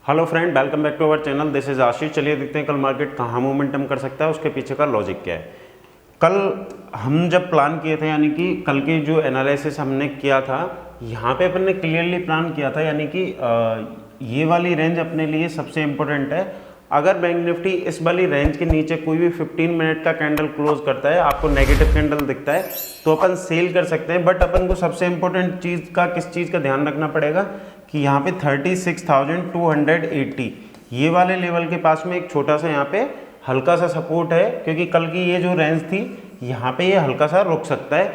Hello friend, welcome back to our channel. This is Ashish. चलिए देखते हैं कल मार्केट कहाँ मोमेंटम कर सकता है, उसके पीछे का लॉजिक क्या है। कल हम जब प्लान किए थे, यानी कि कल के जो एनालिसिस हमने किया था, यहाँ पे अपन ने क्लियरली प्लान किया था, यानी कि ये वाली रेंज अपने लिए सबसे इम्पोर्टेंट है। अगर बैंक निफ्टी इस वाली रेंज के नीचे कोई भी 15 मिनट का कैंडल क्लोज करता है, आपको नेगेटिव कैंडल दिखता है, तो अपन सेल कर सकते हैं। बट अपन को सबसे इम्पोर्टेंट चीज़ का किस चीज़ का ध्यान रखना पड़ेगा कि यहाँ पे 36,280 ये वाले लेवल के पास में एक छोटा सा यहाँ पे हल्का सा सपोर्ट है, क्योंकि कल की ये जो रेंज थी यहाँ पे ये हल्का सा रुक सकता है।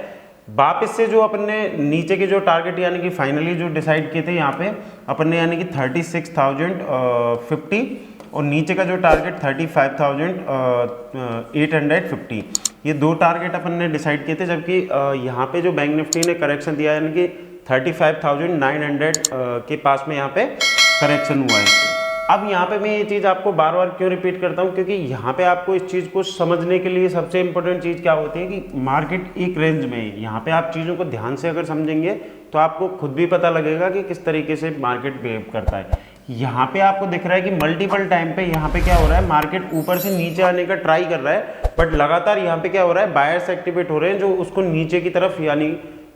वापस से जो अपन ने नीचे के जो टारगेट यानी कि फाइनली जो डिसाइड किए थे यहाँ पे अपन ने, यानी कि 36,050 और नीचे का जो टारगेट 35,850, ये दो टारगेट अपन ने डिसाइड किए थे। जबकि यहाँ पे जो बैंक निफ्टी ने करेक्शन दिया, यानी कि 35,900 के पास में यहाँ पे करेक्शन हुआ है। अब यहाँ पे मैं ये चीज़ आपको बार बार क्यों रिपीट करता हूँ, क्योंकि यहाँ पे आपको इस चीज़ को समझने के लिए सबसे इंपॉर्टेंट चीज़ क्या होती है कि मार्केट एक रेंज में है। यहाँ पे आप चीज़ों को ध्यान से अगर समझेंगे तो आपको खुद भी पता लगेगा कि किस तरीके से मार्केट बिहेव करता है। यहाँ पे आपको दिख रहा है कि मल्टीपल टाइम पे यहाँ पे क्या हो रहा है, मार्केट ऊपर से नीचे आने का ट्राई कर रहा है, बट लगातार यहाँ पे क्या हो रहा है, बायर्स एक्टिवेट हो रहे हैं जो उसको नीचे की तरफ यानी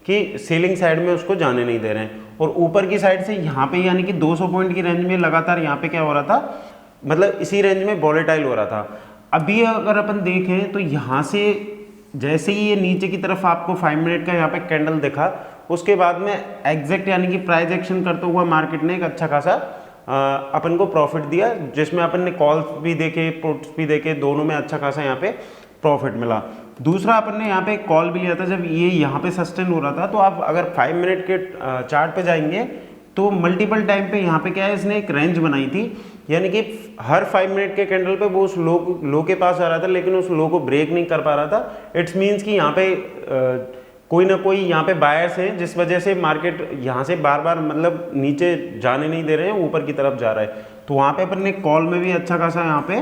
कि सेलिंग साइड में उसको जाने नहीं दे रहे हैं। और ऊपर की साइड से यहाँ पे यानी कि 200 पॉइंट की रेंज में लगातार यहाँ पे क्या हो रहा था, मतलब इसी रेंज में वॉलेटाइल हो रहा था। अभी अगर अपन देखें तो यहाँ से जैसे ही ये नीचे की तरफ आपको 5 मिनट का यहाँ पे कैंडल दिखा, उसके बाद में एग्जैक्ट यानी कि प्राइस एक्शन करते हुआ मार्केट ने एक अच्छा खासा अपन को प्रॉफिट दिया, जिसमें अपन ने कॉल्स भी देखे, पुट्स भी देखे, दोनों में अच्छा खासा यहाँ पे प्रॉफिट मिला। दूसरा अपन ने यहाँ पे एक कॉल भी लिया था जब ये यहाँ पे सस्टेन हो रहा था, तो आप अगर 5 मिनट के चार्ट पे जाएंगे तो मल्टीपल टाइम पे यहाँ पे क्या है, इसने एक रेंज बनाई थी, यानी कि हर 5 मिनट के कैंडल पे वो उस लो के पास आ रहा था, लेकिन उस लो को ब्रेक नहीं कर पा रहा था। इट्स मीन्स कि यहाँ पे कोई ना कोई यहाँ पे बायर्स हैं, जिस वजह से मार्केट यहाँ से बार बार मतलब नीचे जाने नहीं दे रहे हैं, ऊपर की तरफ जा रहा है। तो वहाँ पे अपन ने कॉल में भी अच्छा खासा यहाँ पे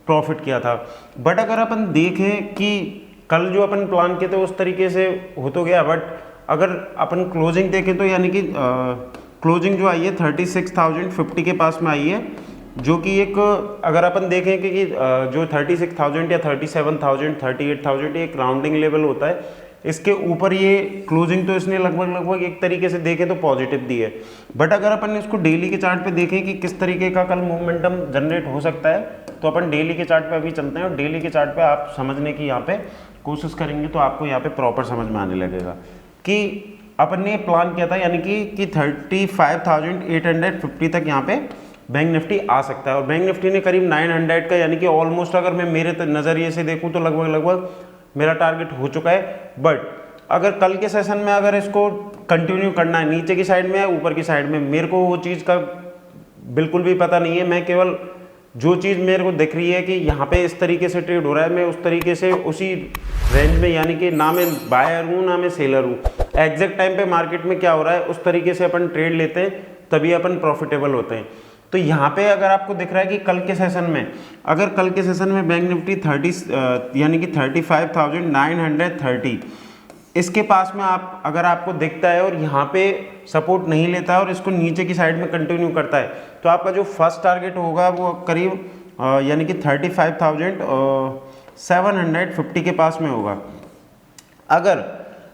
प्रॉफिट किया था। बट अगर अपन देखें कि कल जो अपन प्लान किए थे उस तरीके से हो तो गया, बट अगर अपन क्लोजिंग देखें तो यानी कि क्लोजिंग जो आई है 36,050 के पास में आई है, जो कि एक अगर अपन देखें कि जो 36,000 या 37,000 38,000 एक राउंडिंग लेवल होता है, इसके ऊपर ये क्लोजिंग तो इसने लगभग एक तरीके से देखें तो पॉजिटिव दी है। बट अगर अपन इसको डेली के चार्ट पे देखें कि किस तरीके का कल मोमेंटम जनरेट हो सकता है, तो अपन डेली के चार्ट पे अभी चलते हैं और डेली के चार्ट पे आप समझने की यहाँ पे कोशिश करेंगे तो आपको यहाँ पे प्रॉपर समझ में आने लगेगा कि अपन ने प्लान किया था, यानी कि 35,850 तक यहाँ पे बैंक निफ्टी आ सकता है। और बैंक निफ्टी ने करीब 900 का, यानी कि ऑलमोस्ट अगर मैं मेरे नज़रिए से देखूँ तो लगभग मेरा टारगेट हो चुका है। बट अगर कल के सेशन में अगर इसको कंटिन्यू करना है, नीचे की साइड में या ऊपर की साइड में, मेरे को वो चीज़ का बिल्कुल भी पता नहीं है। मैं केवल जो चीज़ मेरे को दिख रही है कि यहाँ पे इस तरीके से ट्रेड हो रहा है, मैं उस तरीके से उसी रेंज में, यानी कि ना मैं बायर हूँ ना मैं सेलर हूँ, एग्जैक्ट टाइम पे मार्केट में क्या हो रहा है उस तरीके से अपन ट्रेड लेते हैं, तभी अपन प्रॉफिटेबल होते हैं। तो यहाँ पे अगर आपको दिख रहा है कि कल के सेशन में, अगर कल के सेशन में बैंक निफ्टी 30 यानी कि 35,930 इसके पास में आप अगर आपको दिखता है और यहाँ पे सपोर्ट नहीं लेता है और इसको नीचे की साइड में कंटिन्यू करता है, तो आपका जो फर्स्ट टारगेट होगा वो करीब यानी कि 35,750 के पास में होगा। अगर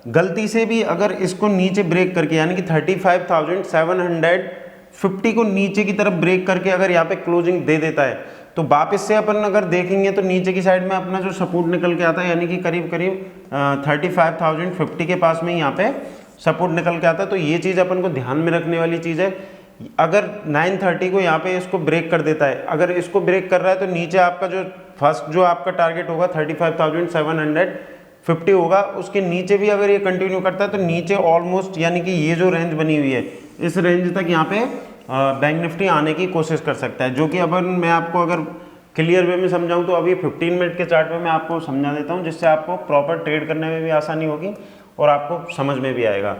गलती से भी अगर इसको नीचे ब्रेक करके, यानी कि 35,750 को नीचे की तरफ ब्रेक करके अगर यहाँ पे क्लोजिंग दे देता है, तो वापस से अपन अगर देखेंगे तो नीचे की साइड में अपना जो सपोर्ट निकल के आता है, यानी कि करीब 35,050 के पास में यहाँ पे सपोर्ट निकल के आता है। तो ये चीज़ अपन को ध्यान में रखने वाली चीज़ है। अगर 930 को यहाँ पे इसको ब्रेक कर देता है, अगर इसको ब्रेक कर रहा है, तो नीचे आपका जो फर्स्ट जो आपका टारगेट होगा 35,750 होगा, उसके नीचे भी अगर ये कंटिन्यू करता है तो नीचे ऑलमोस्ट यानी कि ये जो रेंज बनी हुई है इस रेंज तक यहाँ पे बैंक निफ्टी आने की कोशिश कर सकता है। जो कि अब मैं आपको अगर क्लियर वे में समझाऊं तो अभी 15 मिनट के चार्ट पे मैं आपको समझा देता हूं, जिससे आपको प्रॉपर ट्रेड करने में भी आसानी होगी और आपको समझ में भी आएगा।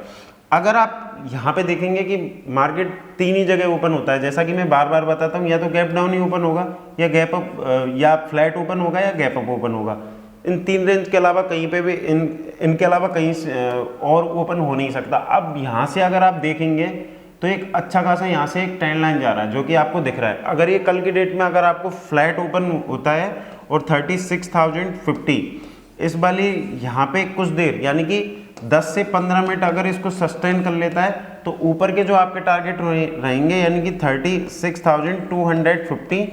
अगर आप यहाँ पे देखेंगे कि मार्केट तीन ही जगह ओपन होता है, जैसा कि मैं बार बार बताता हूँ, या तो गैप डाउन ही ओपन होगा, या गैप अप, या फ्लैट ओपन होगा, या गैप अप ओपन होगा। इन तीन रेंज के अलावा कहीं पे भी इनके अलावा कहीं और ओपन हो नहीं सकता। अब यहाँ से अगर आप देखेंगे तो एक अच्छा खासा यहाँ से एक ट्रेंड लाइन जा रहा है जो कि आपको दिख रहा है। अगर ये कल की डेट में अगर आपको फ्लैट ओपन होता है और 36,050 इस वाली यहाँ पे कुछ देर यानी कि 10 से 15 मिनट अगर इसको सस्टेन कर लेता है तो ऊपर के जो आपके टारगेट रहेंगे यानी कि 36,250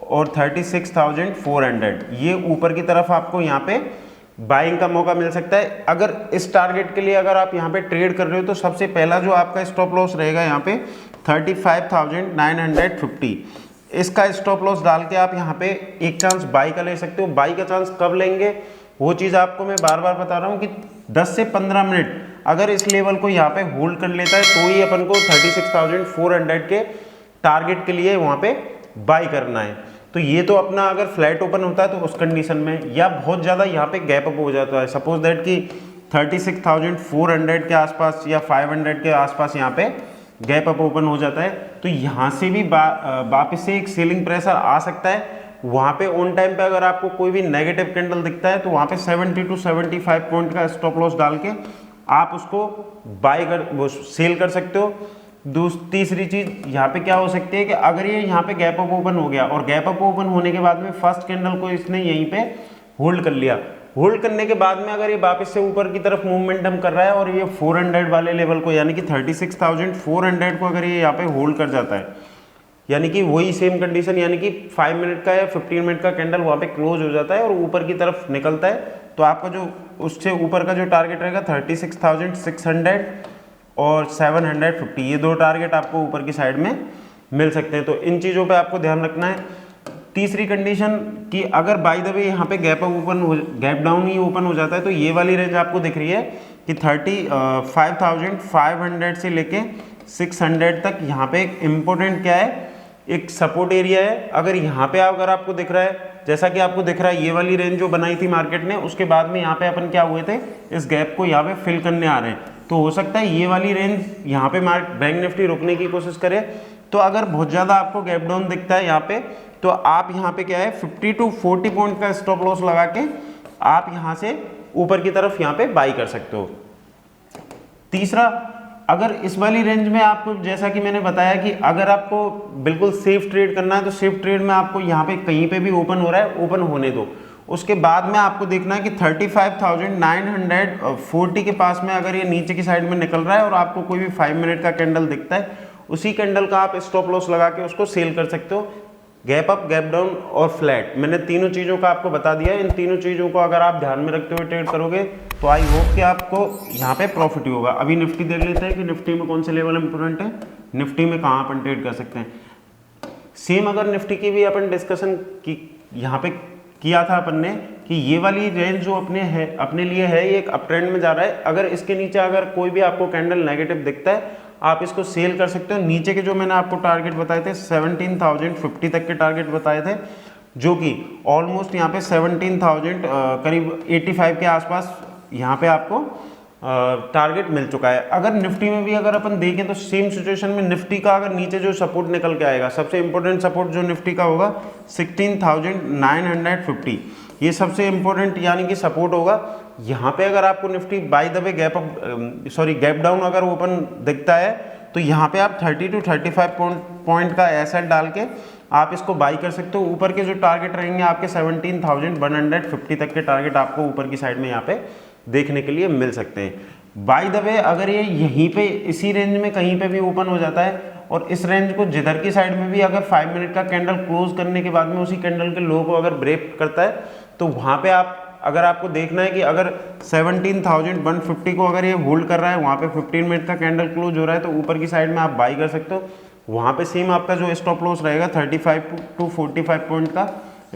और 36,400 ये ऊपर की तरफ आपको यहाँ पे बाइंग का मौका मिल सकता है। अगर इस टारगेट के लिए अगर आप यहाँ पे ट्रेड कर रहे हो तो सबसे पहला जो आपका स्टॉप लॉस रहेगा यहाँ पे 35,950 इसका स्टॉप लॉस डाल के आप यहाँ पे एक चांस बाई का ले सकते हो। बाई का चांस कब लेंगे वो चीज़ आपको मैं बार बार बता रहा हूँ कि 10 से 15 मिनट अगर इस लेवल को यहाँ पे होल्ड कर लेता है तो ही अपन को 36,400 के टारगेट के लिए वहाँ पे बाई करना है। तो ये तो अपना अगर फ्लैट ओपन होता है तो उस कंडीशन में, या बहुत ज़्यादा यहाँ पे गैप अप हो जाता है, सपोज दैट कि 36,400 के आसपास या 500 के आसपास यहाँ पे गैप अप ओपन हो जाता है तो यहाँ से भी वापस से एक सेलिंग प्रेशर आ सकता है। वहाँ पे ऑन टाइम पे अगर आपको कोई भी नेगेटिव कैंडल दिखता है तो वहाँ पे 70 to 75 पॉइंट का स्टॉप लॉस डाल के आप उसको बाय कर वो सेल कर सकते हो। तीसरी चीज यहाँ पे क्या हो सकती है कि अगर ये यहाँ पे गैप अप ओपन हो गया और गैप अप ओपन होने के बाद में फर्स्ट कैंडल को इसने यहीं पे होल्ड कर लिया, होल्ड करने के बाद में अगर ये वापस से ऊपर की तरफ मूवमेंटम कर रहा है और ये 400 वाले लेवल को यानी कि 36,400 को अगर ये यहाँ पे होल्ड कर जाता है यानी कि वही सेम कंडीशन यानी कि 5 मिनट का या 15 मिनट का कैंडल वहाँ पे क्लोज हो जाता है और ऊपर की तरफ निकलता है तो आपका जो उससे ऊपर का जो टारगेट रहेगा 36,600 और 750 ये दो टारगेट आपको ऊपर की साइड में मिल सकते हैं। तो इन चीज़ों पे आपको ध्यान रखना है। तीसरी कंडीशन कि अगर बाय द वे यहाँ पे गैप डाउन ही ओपन हो जाता है तो ये वाली रेंज आपको दिख रही है कि 35,500 से लेके 600 तक यहाँ पे एक इम्पोर्टेंट क्या है, एक सपोर्ट एरिया है। अगर यहाँ पे अगर आपको दिख रहा है जैसा कि आपको दिख रहा है ये वाली रेंज जो बनाई थी मार्केट ने, उसके बाद में यहाँ पे अपन क्या हुए थे इस गैप को यहाँ पे फिल करने आ रहे हैं तो हो सकता है ये वाली रेंज यहाँ पे बैंक निफ्टी रुकने की कोशिश करे। तो अगर बहुत ज़्यादा आपको गैप डाउन दिखता है यहाँ पे तो आप यहाँ पे क्या है 50 to 40 पॉइंट का स्टॉप लॉस लगा के आप यहाँ से ऊपर की तरफ यहाँ पे बाई कर सकते हो। तीसरा, अगर इस वाली रेंज में आपको जैसा कि मैंने बताया कि अगर आपको बिल्कुल सेफ ट्रेड करना है तो सेफ ट्रेड में आपको यहाँ पे कहीं पे भी ओपन हो रहा है ओपन होने दो, उसके बाद में आपको देखना है कि 35,940 के पास में अगर ये नीचे की साइड में निकल रहा है और आपको कोई भी 5 मिनट का कैंडल दिखता है उसी कैंडल का आप स्टॉप लॉस लगा के उसको सेल कर सकते हो। गैप अप, गैप डाउन और फ्लैट, मैंने तीनों चीज़ों का आपको बता दिया। इन तीनों चीज़ों को अगर आप ध्यान में रखते हुए ट्रेड करोगे तो आई होप कि आपको यहाँ पे प्रॉफिट ही होगा। अभी निफ्टी देख लेते हैं कि निफ्टी में कौन से लेवल इंपोर्टेंट है, निफ्टी में कहाँ अपन ट्रेड कर सकते हैं। सेम अगर निफ्टी की भी अपन डिस्कशन की यहाँ पे किया था अपन ने कि ये वाली रेंज जो अपने लिए है ये एक अप ट्रेंड में जा रहा है। अगर इसके नीचे अगर कोई भी आपको कैंडल नेगेटिव दिखता है आप इसको सेल कर सकते हो। नीचे के जो मैंने आपको टारगेट बताए थे 17,050 तक के टारगेट बताए थे जो कि ऑलमोस्ट यहाँ पे 17,000 करीब 85 के आसपास यहाँ पे आपको टारगेट मिल चुका है। अगर निफ्टी में भी अगर अपन देखें तो सेम सिचुएशन में निफ्टी का अगर नीचे जो सपोर्ट निकल के आएगा, सबसे इंपॉर्टेंट सपोर्ट जो निफ्टी का होगा 16,950, ये सबसे इंपॉर्टेंट यानी कि सपोर्ट होगा। यहाँ पे अगर आपको Nifty by the way gap down अगर ओपन दिखता है तो यहाँ पे आप 30 to 35 पॉइंट का एसेट डाल के आप इसको बाई कर सकते हो। ऊपर के जो टारगेट रहेंगे आपके 17,150 तक के टारगेट आपको ऊपर की साइड में यहाँ पे देखने के लिए मिल सकते हैं। बाय द वे अगर ये यहीं पे इसी रेंज में कहीं पे भी ओपन हो जाता है और इस रेंज को जिधर की साइड में भी अगर 5 मिनट का कैंडल क्लोज करने के बाद में उसी कैंडल के लो को अगर ब्रेक करता है तो वहाँ पे आप अगर आपको देखना है कि अगर 17,150 को अगर ये होल्ड कर रहा है, वहाँ पे 15 मिनट का कैंडल क्लोज हो रहा है तो ऊपर की साइड में आप बाई कर सकते हो। वहाँ पे सेम आपका जो स्टॉप लॉस रहेगा 35 to 45 पॉइंट का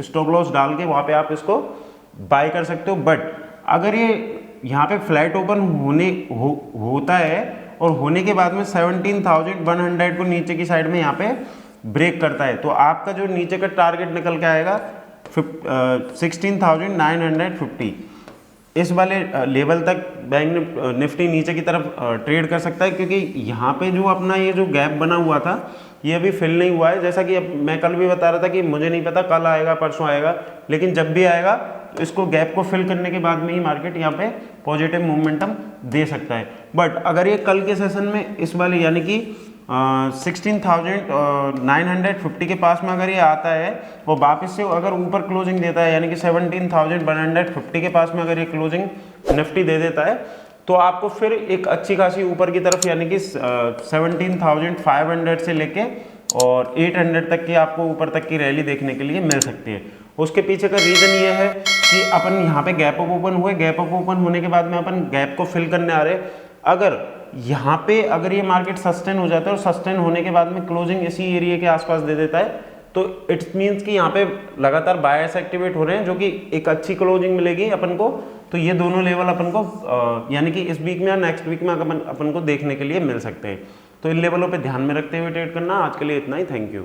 स्टॉप लॉस डाल के वहाँ पे आप इसको बाई कर सकते हो। बट अगर ये यहाँ पे फ्लैट ओपन होता है और होने के बाद में 17,100 को नीचे की साइड में यहाँ पे ब्रेक करता है तो आपका जो नीचे का टारगेट निकल के आएगा 16,950, इस वाले लेवल तक बैंक निफ्टी नीचे की तरफ ट्रेड कर सकता है क्योंकि यहाँ पे जो अपना ये जो गैप बना हुआ था ये अभी फिल नहीं हुआ है। जैसा कि अब मैं कल भी बता रहा था कि मुझे नहीं पता कल आएगा परसों आएगा, लेकिन जब भी आएगा तो इसको गैप को फिल करने के बाद में ही मार्केट यहाँ पे पॉजिटिव मोमेंटम दे सकता है। बट अगर ये कल के सेशन में इस वाले यानी कि 16,950 के पास में अगर ये आता है और वापस से अगर ऊपर क्लोजिंग देता है, यानी कि 17,150 के पास में अगर ये क्लोजिंग निफ्टी दे देता है, तो आपको फिर एक अच्छी खासी ऊपर की तरफ, यानी कि 17,500 से लेके और 800 तक की आपको ऊपर तक की रैली देखने के लिए मिल सकती है। उसके पीछे का रीज़न ये है कि अपन यहाँ पे गैप अप ओपन हुए, गैप अप ओपन होने के बाद में अपन गैप को फिल करने आ रहे। अगर यहाँ पे अगर ये मार्केट सस्टेन हो जाता है और सस्टेन होने के बाद में क्लोजिंग इसी एरिया के आसपास दे देता है, तो इट्स मीन्स कि यहाँ पे लगातार बायर्स एक्टिवेट हो रहे हैं, जो कि एक अच्छी क्लोजिंग मिलेगी अपन को। तो ये दोनों लेवल अपन को यानी कि इस वीक में या नेक्स्ट वीक में अपन को देखने के लिए मिल सकते हैं। तो इन लेवलों पे ध्यान में रखते हुए ट्रेड करना। आज के लिए इतना ही, थैंक यू।